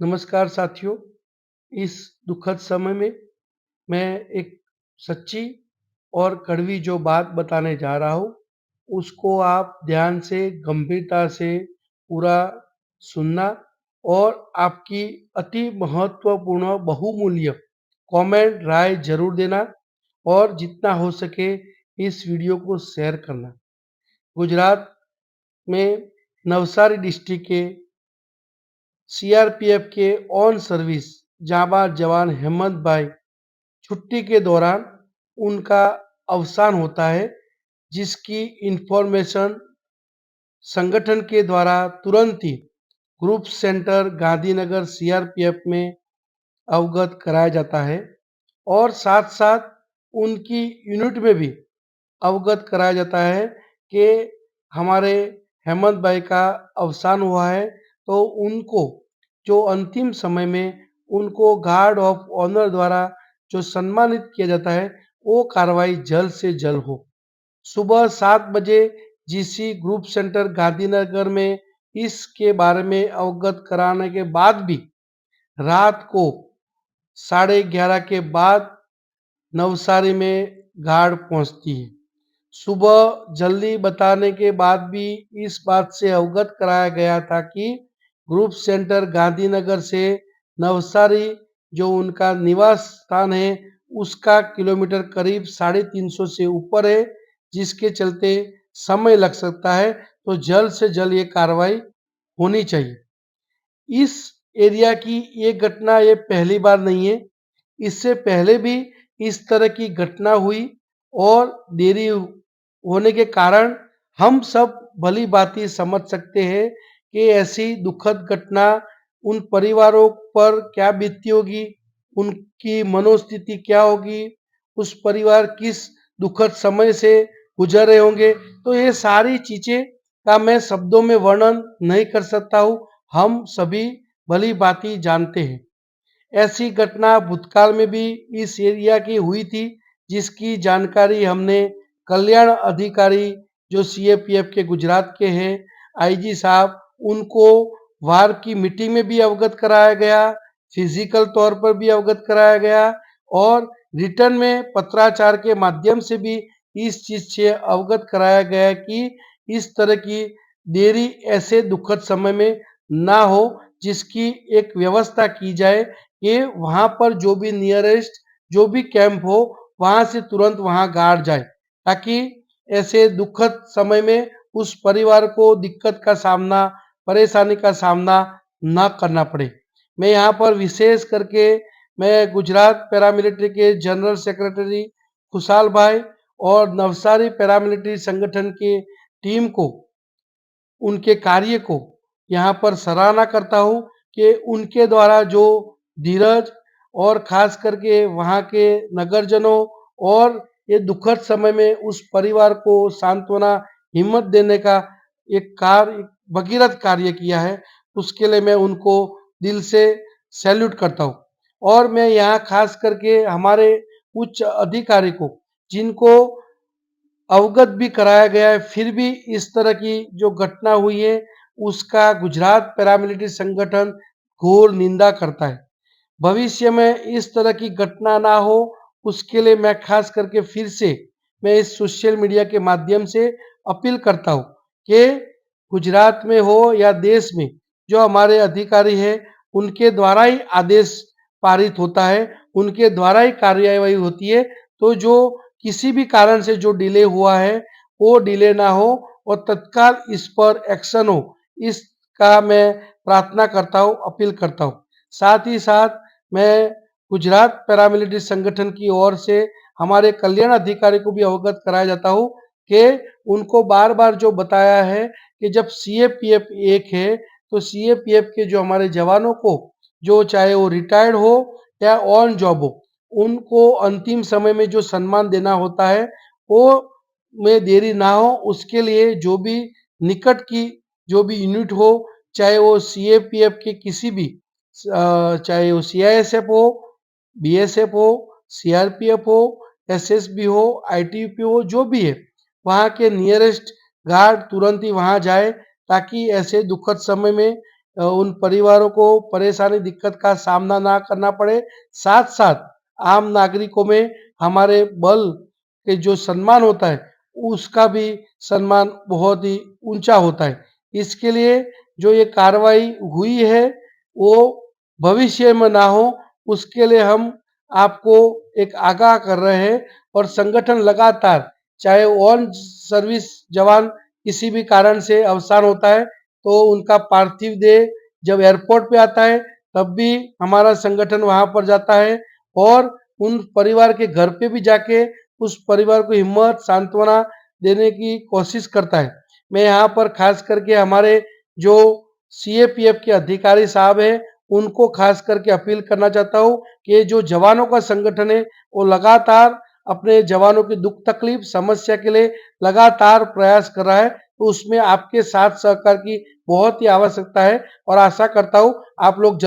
नमस्कार साथियों, इस दुखद समय में मैं एक सच्ची और कड़वी जो बात बताने जा रहा हूँ, उसको आप ध्यान से, गंभीरता से पूरा सुनना और आपकी अति महत्वपूर्ण बहुमूल्य कमेंट, राय ज़रूर देना और जितना हो सके इस वीडियो को शेयर करना। गुजरात में नवसारी डिस्ट्रिक्ट के सीआरपीएफ के ऑन सर्विस जाबाज जवान हेमंत भाई छुट्टी के दौरान उनका अवसान होता है, जिसकी इंफॉर्मेशन संगठन के द्वारा तुरंत ही ग्रुप सेंटर गांधीनगर सीआरपीएफ में अवगत कराया जाता है और साथ साथ उनकी यूनिट में भी अवगत कराया जाता है कि हमारे हेमंत भाई का अवसान हुआ है, तो उनको जो अंतिम समय में उनको गार्ड ऑफ ऑनर द्वारा जो सम्मानित किया जाता है, वो कार्रवाई जल्द से जल्द हो। सुबह 7 बजे जीसी ग्रुप सेंटर गांधीनगर में इसके बारे में अवगत कराने के बाद भी रात को 11:30 के बाद नवसारी में गार्ड पहुंचती है। सुबह जल्दी बताने के बाद भी इस बात से अवगत कराया गया था कि ग्रुप सेंटर गांधीनगर से नवसारी जो उनका निवास स्थान है उसका किलोमीटर करीब 350 से ऊपर है, जिसके चलते समय लग सकता है, तो जल्द से जल्द ये कार्रवाई होनी चाहिए। इस एरिया की ये घटना ये पहली बार नहीं है, इससे पहले भी इस तरह की घटना हुई और देरी होने के कारण हम सब भली भांति समझ सकते हैं कि ऐसी दुखद घटना उन परिवारों पर क्या बीतती होगी, उनकी मनोस्थिति क्या होगी, उस परिवार किस दुखद समय से गुजर रहे होंगे। तो ये सारी चीज़ें का मैं शब्दों में वर्णन नहीं कर सकता हूँ, हम सभी भली भांति जानते हैं। ऐसी घटना भूतकाल में भी इस एरिया की हुई थी, जिसकी जानकारी हमने कल्याण अधिकारी जो सीएपीएफ के गुजरात के हैं, आईजी साहब, उनको वार की मीटिंग में भी अवगत कराया गया, फिजिकल तौर पर भी अवगत कराया गया और रिटर्न में पत्राचार के माध्यम से भी इस चीज से अवगत कराया गया कि इस तरह की देरी ऐसे दुखद समय में ना हो, जिसकी एक व्यवस्था की जाए कि वहाँ पर जो भी नियरेस्ट जो भी कैंप हो, वहाँ से तुरंत वहाँ गार्ड जाए, ताकि ऐसे दुखद समय में उस परिवार को दिक्कत का सामना, परेशानी का सामना ना करना पड़े। मैं यहाँ पर विशेष करके मैं गुजरात पैरामिलिट्री के जनरल सेक्रेटरी खुशाल भाई और नवसारी पैरामिलिट्री संगठन की टीम को, उनके कार्य को यहाँ पर सराहना करता हूँ कि उनके द्वारा जो धीरज और खास करके वहाँ के नगरजनों और ये दुखद समय में उस परिवार को सांत्वना, हिम्मत देने का एक कार्य, भगीरथ कार्य किया है, उसके लिए मैं उनको दिल से सैल्यूट करता हूँ। और मैं यहाँ खास करके हमारे उच्च अधिकारी को, जिनको अवगत भी कराया गया है, फिर भी इस तरह की जो घटना हुई है उसका गुजरात पैरामिलिट्री संगठन घोर निंदा करता है। भविष्य में इस तरह की घटना ना हो, उसके लिए मैं खास करके फिर से मैं इस सोशल मीडिया के माध्यम से अपील करता हूँ कि गुजरात में हो या देश में जो हमारे अधिकारी हैं, उनके द्वारा ही आदेश पारित होता है, उनके द्वारा ही कार्यवाही होती है, तो जो किसी भी कारण से जो डिले हुआ है वो डिले ना हो और तत्काल इस पर एक्शन हो, इसका मैं प्रार्थना करता हूँ, अपील करता हूँ। साथ ही साथ मैं गुजरात पैरामिलिट्री संगठन की ओर से हमारे कल्याण अधिकारी को भी अवगत कराया जाता हूँ कि उनको बार बार जो बताया है कि जब सीएपीएफ एक है, तो सीएपीएफ के जो हमारे जवानों को, जो चाहे वो रिटायर्ड हो या ऑन जॉब हो, उनको अंतिम समय में जो सम्मान देना होता है वो में देरी ना हो, उसके लिए जो भी निकट की जो भी यूनिट हो, चाहे वो सीएपीएफ के किसी भी चाहे वो सीआईएसएफ हो, बीएसएफ हो, सीआरपीएफ हो, एसएसबी हो, आईटीबीपी हो, जो भी है, वहाँ के नियरेस्ट गार्ड तुरंत ही वहाँ जाए, ताकि ऐसे दुखद समय में उन परिवारों को परेशानी दिक्कत का सामना ना करना पड़े। साथ-साथ आम नागरिकों में हमारे बल के जो सम्मान होता है, उसका भी सम्मान बहुत ही ऊँचा होता है। इसके लिए जो ये कार्रवाई हुई है, वो भविष्य में ना हो, उसके लिए हम आपको एक आगाह कर रहे हैं और संगठन लगातार, चाहे ऑन सर्विस जवान किसी भी कारण से अवसान होता है, तो उनका पार्थिव देह जब एयरपोर्ट पे आता है, तब भी हमारा संगठन वहाँ पर जाता है और उन परिवार के घर पे भी जाके उस परिवार को हिम्मत, सांत्वना देने की कोशिश करता है। मैं यहाँ पर खास करके हमारे जो सीएपीएफ के अधिकारी साहब हैं, उनको खास करके अपील करना चाहता हूँ कि ये जो जवानों का संगठन है, वो लगातार अपने जवानों की दुःख तकलीफ, समस्या के लिए लगातार प्रयास कर रहा है। तो उसमें आपके साथ सहकार की बहुत ही आवश्यकता है और आशा करता हूँ आप लोग ज